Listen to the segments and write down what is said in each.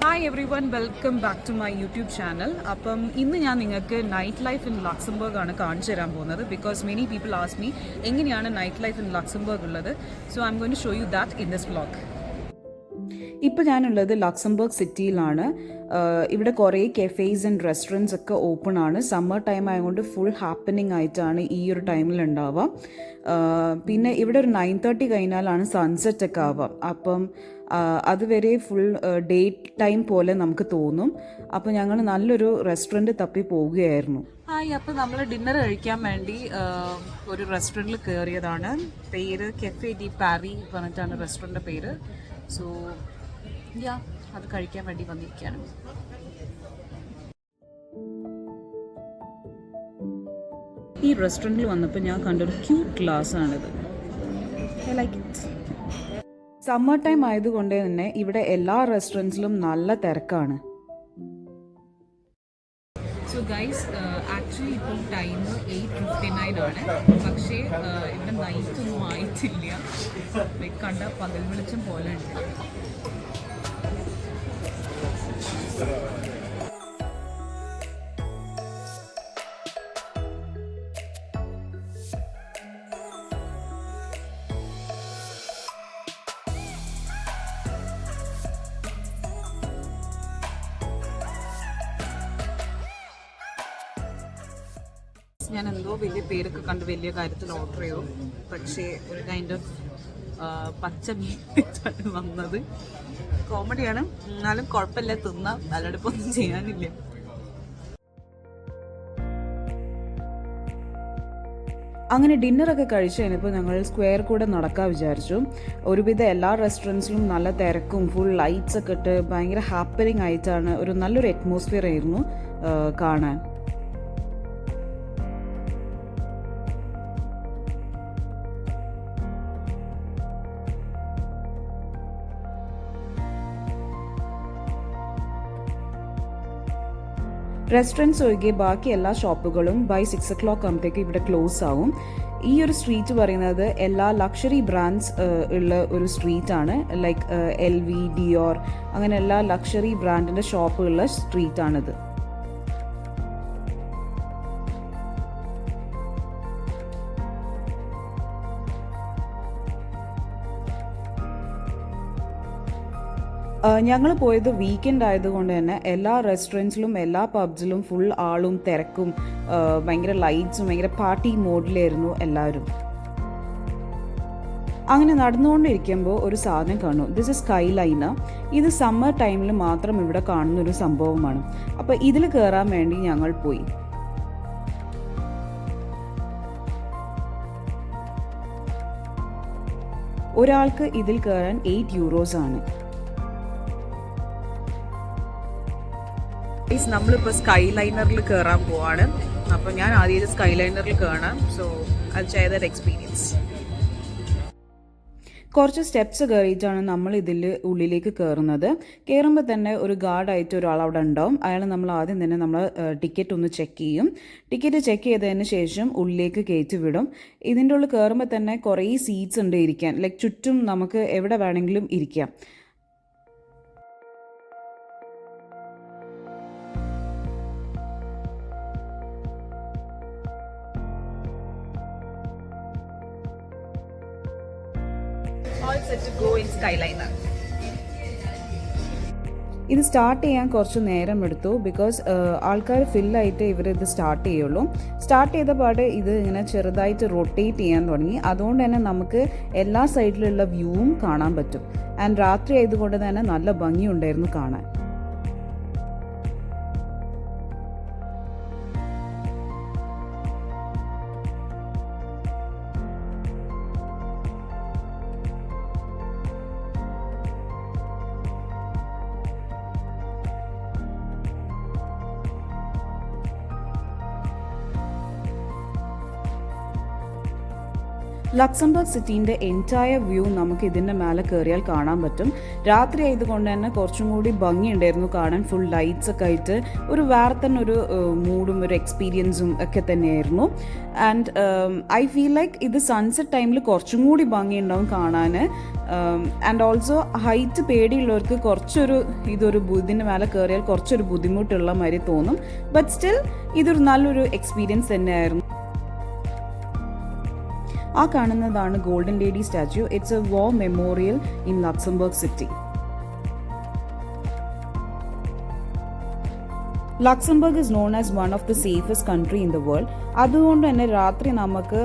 Hi everyone welcome back to my YouTube channel. അപ്പം ഇന്ന് ഞാൻ നിങ്ങൾക്ക് നൈറ്റ് ലൈഫ് ഇൻ ലക്സംബർഗ് ആണ് കാണിച്ചു തരാൻ പോകുന്നത്. Because many people ask me എങ്ങനെയാണ് നൈറ്റ് ലൈഫ് ഇൻ ലക്സംബർഗ് ഉള്ളത്. So I'm going to show you that in this vlog. ഇപ്പോൾ ഞാനുള്ളത് ലക്സംബർഗ് സിറ്റിയിലാണ്. ഇവിടെ കുറേ കെഫേസ് ആൻഡ് റെസ്റ്റോറൻറ്റ്സ് ഒക്കെ ഓപ്പൺ ആണ്. സമ്മർ ടൈം ആയതുകൊണ്ട് ഫുൾ ഹാപ്പനിങ് ആയിട്ടാണ് ഈ ഒരു ടൈമിൽ ഉണ്ടാവുക. പിന്നെ ഇവിടെ ഒരു 9:30 കഴിഞ്ഞാലാണ് സൺസെറ്റ് ഒക്കെ ആവാം. അപ്പം അതുവരെ ഫുൾ ഡേ ടൈം പോലെ നമുക്ക് തോന്നും. അപ്പോൾ ഞങ്ങൾ നല്ലൊരു റെസ്റ്റോറൻറ്റ് തപ്പി പോവുകയായിരുന്നു. ഹായ്, അപ്പോൾ നമ്മൾ ഡിന്നർ കഴിക്കാൻ വേണ്ടി ഒരു റെസ്റ്റോറൻറ്റിൽ കയറിയതാണ്. പേര് കെഫെ ഡി പാരി പറഞ്ഞിട്ടാണ് റെസ്റ്റോറൻറ്റിൻ്റെ പേര്. സോ അത് കഴിക്കാൻ വേണ്ടി വന്നിരിക്കുകയാണ്. ഈ റെസ്റ്റോറൻറ്റിൽ വന്നപ്പോൾ ഞാൻ കണ്ടൊരു ക്യൂട്ട് ഗ്ലാസ് ആണിത്. I like it. Summer time ആയതുകൊണ്ട് തന്നെ ഇവിടെ എല്ലാ റെസ്റ്റോറൻറ്റ്സിലും നല്ല തിരക്കാണ്. സോ ഗൈസ്, ആക്ച്വലി ഇപ്പോൾ ടൈം 8:59 ആണ്. പക്ഷേ ഇവിടെ നൈറ്റൊന്നും ആയിട്ടില്ല. കണ്ട പകൽ വെളിച്ചം പോലെ ഉണ്ട്. ഞാൻ എന്തോ വലിയ പേരൊക്കെ കണ്ട് വലിയ കാര്യത്തിൽ ഓർഡർ ചെയ്തു. പക്ഷേ ഒരു കൈൻഡ് ഓഫ് പച്ച മീറ്റാണ് വന്നത്. കോമഡിയാണ്, എന്നാലും കുഴപ്പമില്ല, തിന്നാം. അല്ലാടിപ്പൊന്നും ചെയ്യാനില്ല. അങ്ങനെ ഡിന്നറൊക്കെ കഴിച്ച് കഴിഞ്ഞപ്പോൾ ഞങ്ങൾ സ്ക്വയർ കൂടെ നടക്കാൻ വിചാരിച്ചു. ഒരുവിധം എല്ലാ റെസ്റ്റോറൻറ്റ്സിലും നല്ല തിരക്കും ഫുൾ ലൈറ്റ്സ് ഒക്കെ ഇട്ട് ഭയങ്കര ഹാപ്പനിങ് ആയിട്ടാണ്. ഒരു നല്ലൊരു അറ്റ്മോസ്ഫിയർ ആയിരുന്നു കാണാൻ. റെസ്റ്റോറൻറ്റ്സ് ഒഴികെ ബാക്കി എല്ലാ ഷോപ്പുകളും ബൈ 6 o'clock ആകുമ്പോഴത്തേക്ക് ഇവിടെ ക്ലോസ് ആവും. ഈ ഒരു സ്ട്രീറ്റ് പറയുന്നത് എല്ലാ ലക്ഷറി ബ്രാൻഡ്സ് ഉള്ള ഒരു സ്ട്രീറ്റാണ്. ലൈക്ക് LV, ഡിയോർ, അങ്ങനെ എല്ലാ ലക്ഷറി ബ്രാൻഡിൻ്റെ ഷോപ്പുള്ള സ്ട്രീറ്റാണിത്. ഞങ്ങൾ പോയത് വീക്കെൻഡ് ആയതുകൊണ്ട് തന്നെ എല്ലാ റെസ്റ്റോറൻറ്റ്സിലും എല്ലാ പബ്സിലും ഫുൾ ആളും തിരക്കും ഭയങ്കര ലൈറ്റ്സും ഭയങ്കര പാർട്ടി മോഡിലായിരുന്നു എല്ലാവരും. അങ്ങനെ നടന്നുകൊണ്ടിരിക്കുമ്പോൾ ഒരു സാധനം കാണും. This is sky liner. ഇത് സമ്മർ ടൈമിൽ മാത്രം ഇവിടെ കാണുന്നൊരു സംഭവമാണ്. അപ്പോൾ ഇതിൽ കയറാൻ വേണ്ടി ഞങ്ങൾ പോയി. ഒരാൾക്ക് ഇതിൽ കയറാൻ 8 euros ആണ്. നമ്മളിപ്പോൾ സ്കൈ ലൈനറിൽ കയറാൻ പോവാണ്. അപ്പോൾ ഞാൻ ആദ്യം സ്കൈ ലൈനറിൽ കയറണം. So I share that experience. കുറച്ച് സ്റ്റെപ്സ് കയറിയിട്ടാണ് നമ്മൾ ഇതിൽ ഉള്ളിലേക്ക് കയറുന്നത്. കയറുമ്പോൾ തന്നെ ഒരു ഗാർഡായിട്ട് ഒരാൾ അവിടെ ഉണ്ടാവും. അയാൾ നമ്മൾ ആദ്യം തന്നെ നമ്മൾ ടിക്കറ്റ് ഒന്ന് ചെക്ക് ചെയ്യും. ടിക്കറ്റ് ചെക്ക് ചെയ്തതിന് ശേഷം ഉള്ളിലേക്ക് കയറ്റി വിടും. ഇതിൻ്റെ ഉള്ളിൽ കയറുമ്പോൾ തന്നെ കുറേ സീറ്റ്സ് ഉണ്ട് ഇരിക്കാൻ. ലൈക്ക് ചുറ്റും നമുക്ക് എവിടെ വേണമെങ്കിലും ഇരിക്കാം. All set to go in Skyliner. ഇത് സ്റ്റാർട്ട് ചെയ്യാൻ കുറച്ച് നേരം എടുത്തു. ബിക്കോസ് ആൾക്കാർ ഫില്ലായിട്ട് ഇവരിത് സ്റ്റാർട്ട് ചെയ്യുള്ളൂ. സ്റ്റാർട്ട് ചെയ്ത പാട് ഇത് ഇങ്ങനെ ചെറുതായിട്ട് റൊട്ടേറ്റ് ചെയ്യാൻ തുടങ്ങി. അതുകൊണ്ട് തന്നെ നമുക്ക് എല്ലാ സൈഡിലുള്ള വ്യൂവും കാണാൻ പറ്റും. ആൻഡ് രാത്രി ആയതുകൊണ്ട് തന്നെ നല്ല ഭംഗിയുണ്ടായിരുന്നു കാണാൻ. ലക്സംബർഗ് സിറ്റീൻ്റെ എൻറ്റയർ വ്യൂ നമുക്ക് ഇതിൻ്റെ മേലെ കയറിയാൽ കാണാൻ പറ്റും. രാത്രി ആയതുകൊണ്ട് തന്നെ കുറച്ചും കൂടി ഭംഗിയുണ്ടായിരുന്നു കാണാൻ. ഫുൾ ലൈറ്റ്സ് ഒക്കെ ആയിട്ട് ഒരു വേറെ തന്നെ ഒരു മൂഡും ഒരു എക്സ്പീരിയൻസും ഒക്കെ തന്നെയായിരുന്നു. ആൻഡ് ഐ ഫീൽ ലൈക്ക് ഇത് സൺസെറ്റ് ടൈമിൽ കുറച്ചും കൂടി ഭംഗിയുണ്ടാവും കാണാൻ. ആൻഡ് ഓൾസോ ഹൈറ്റ് പേടിയുള്ളവർക്ക് കുറച്ചൊരു ഇതിൻ്റെ മേലെ കയറിയാൽ കുറച്ചൊരു ബുദ്ധിമുട്ടുള്ള മാതിരി തോന്നും. ബട്ട് സ്റ്റിൽ ഇതൊരു നല്ലൊരു എക്സ്പീരിയൻസ് തന്നെയായിരുന്നു. ആ കാണുന്നതാണ് golden lady statue. It's a war memorial in Luxembourg city. Luxembourg is known as one of the safest country in the world. അതുകൊണ്ട് തന്നെ രാത്രി നമുക്ക്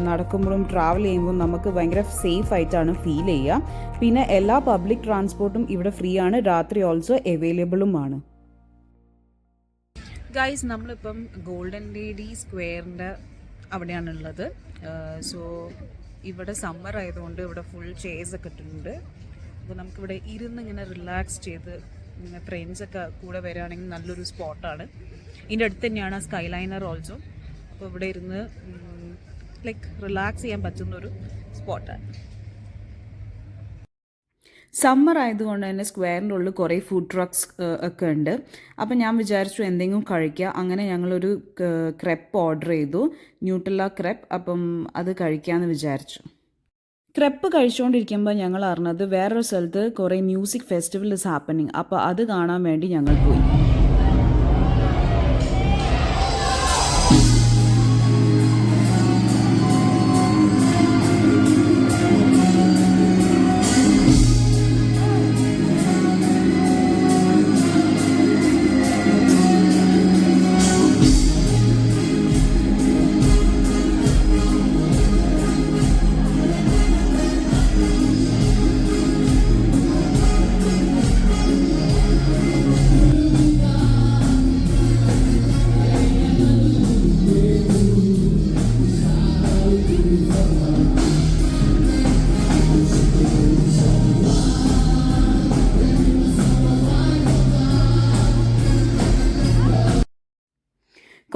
നടക്കുമ്പോഴും ട്രാവൽ ചെയ്യുമ്പോഴും നമുക്ക് ഭയങ്കര സേഫ് ആയിട്ടാണ് ഫീൽ ചെയ്യുക. പിന്നെ എല്ലാ പബ്ലിക് ട്രാൻസ്പോർട്ടും ഇവിടെ ഫ്രീ ആണ്, രാത്രി ഓൾസോ അവൈലബിളുമാണ്. ഗൈസ്, നമ്മളിപ്പം ഗോൾഡൻ ലേഡി സ്ക്വയറിൻ്റെ അവിടെയാണുള്ളത്. സോ ഇവിടെ സമ്മർ ആയതുകൊണ്ട് ഇവിടെ ഫുൾ ചെയർസ് ഒക്കെ ഇട്ടിട്ടുണ്ട്. അപ്പോൾ നമുക്കിവിടെ ഇരുന്ന് ഇങ്ങനെ റിലാക്സ് ചെയ്ത് ഇങ്ങനെ ഫ്രണ്ട്സൊക്കെ കൂടെ വരികയാണെങ്കിൽ നല്ലൊരു സ്പോട്ടാണ്. ഇതിൻ്റെ അടുത്ത് തന്നെയാണ് സ്കൈ ലൈനർ ഓൾസോ. അപ്പോൾ ഇവിടെ ഇരുന്ന് ലൈക്ക് റിലാക്സ് ചെയ്യാൻ പറ്റുന്നൊരു സ്പോട്ടാണ്. സമ്മർ ആയതുകൊണ്ട് തന്നെ സ്ക്വയറിൻ്റെ ഉള്ളിൽ കുറേ ഫുഡ് ട്രക്സ് ഒക്കെ ഉണ്ട്. അപ്പം ഞാൻ വിചാരിച്ചു എന്തെങ്കിലും കഴിക്കുക. അങ്ങനെ ഞങ്ങളൊരു ക്രെപ്പ് ഓർഡർ ചെയ്തു, ന്യൂട്ടെല്ല ക്രെപ്പ്. അപ്പം അത് കഴിക്കാമെന്ന് വിചാരിച്ചു. ക്രെപ്പ് കഴിച്ചുകൊണ്ടിരിക്കുമ്പോൾ ഞങ്ങൾ അറിഞ്ഞത് വേറൊരു സ്ഥലത്ത് കുറേ മ്യൂസിക് ഫെസ്റ്റിവൽ ഇസ് ഹാപ്പനിങ്. അപ്പോൾ അത് കാണാൻ വേണ്ടി ഞങ്ങൾ പോയി.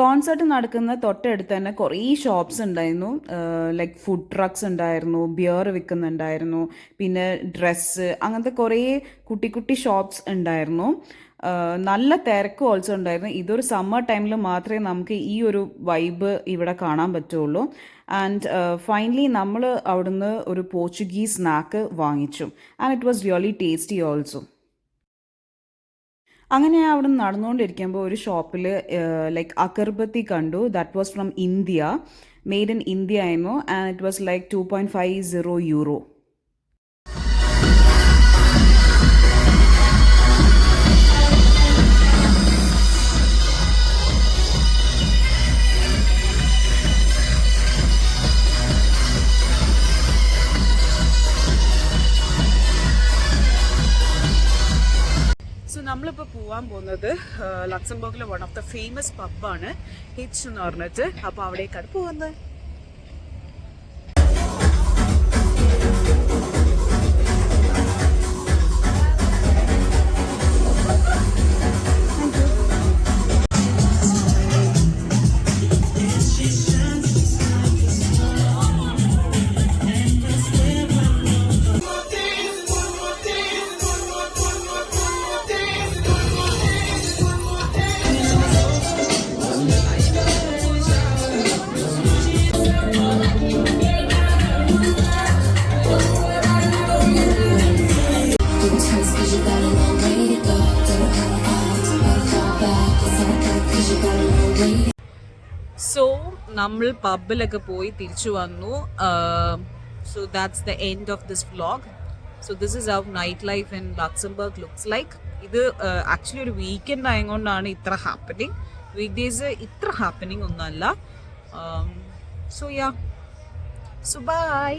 കോൺസേർട്ട് നടക്കുന്ന തൊട്ടടുത്ത് തന്നെ കുറേ ഷോപ്സ് ഉണ്ടായിരുന്നു. ലൈക്ക് ഫുഡ് ട്രക്സ് ഉണ്ടായിരുന്നു, ബിയർ വിൽക്കുന്നുണ്ടായിരുന്നു, പിന്നെ ഡ്രസ്സ്, അങ്ങനത്തെ കുറേ കുട്ടി കുട്ടി ഷോപ്സ് ഉണ്ടായിരുന്നു. നല്ല തിരക്ക് ഓൾസോ ഉണ്ടായിരുന്നു. ഇതൊരു സമ്മർ ടൈമിൽ മാത്രമേ നമുക്ക് ഈ ഒരു വൈബ് ഇവിടെ കാണാൻ പറ്റുള്ളൂ. ആൻഡ് ഫൈനലി നമ്മൾ അവിടുന്ന് ഒരു പോർച്ചുഗീസ് സ്നാക്ക് വാങ്ങിച്ചു. And it was really tasty also. അങ്ങനെ ഞാൻ അവിടെ നിന്ന് നടന്നുകൊണ്ടിരിക്കുമ്പോൾ ഒരു ഷോപ്പിൽ ലൈക്ക് അഗർബത്തി കണ്ടു. That was from India, made in India ആയിരുന്നു. And it was like €2.50. So നമ്മളിപ്പോൾ പോകാൻ പോകുന്നത് ലക്സംബർഗിലെ വൺ ഓഫ് ദ ഫേമസ് പബ്ബാണ്, ഹിച്ച് എന്ന് പറഞ്ഞിട്ട്. അപ്പോൾ അവിടേക്കാണ് പോകുന്നത്. സോ നമ്മൾ പബ്ബിലൊക്കെ പോയി തിരിച്ചു വന്നു. So that's the end of this vlog. So this is how night life in Luxembourg looks like. ഇത് ആക്ച്വലി ഒരു വീക്കെൻഡ് ആയതുകൊണ്ടാണ് ഇത്ര ഹാപ്പനിങ്. വീക്ക് ഡേയ്സ് ഇത്ര ഹാപ്പനിങ് ഒന്നുമല്ല. So yeah, so by.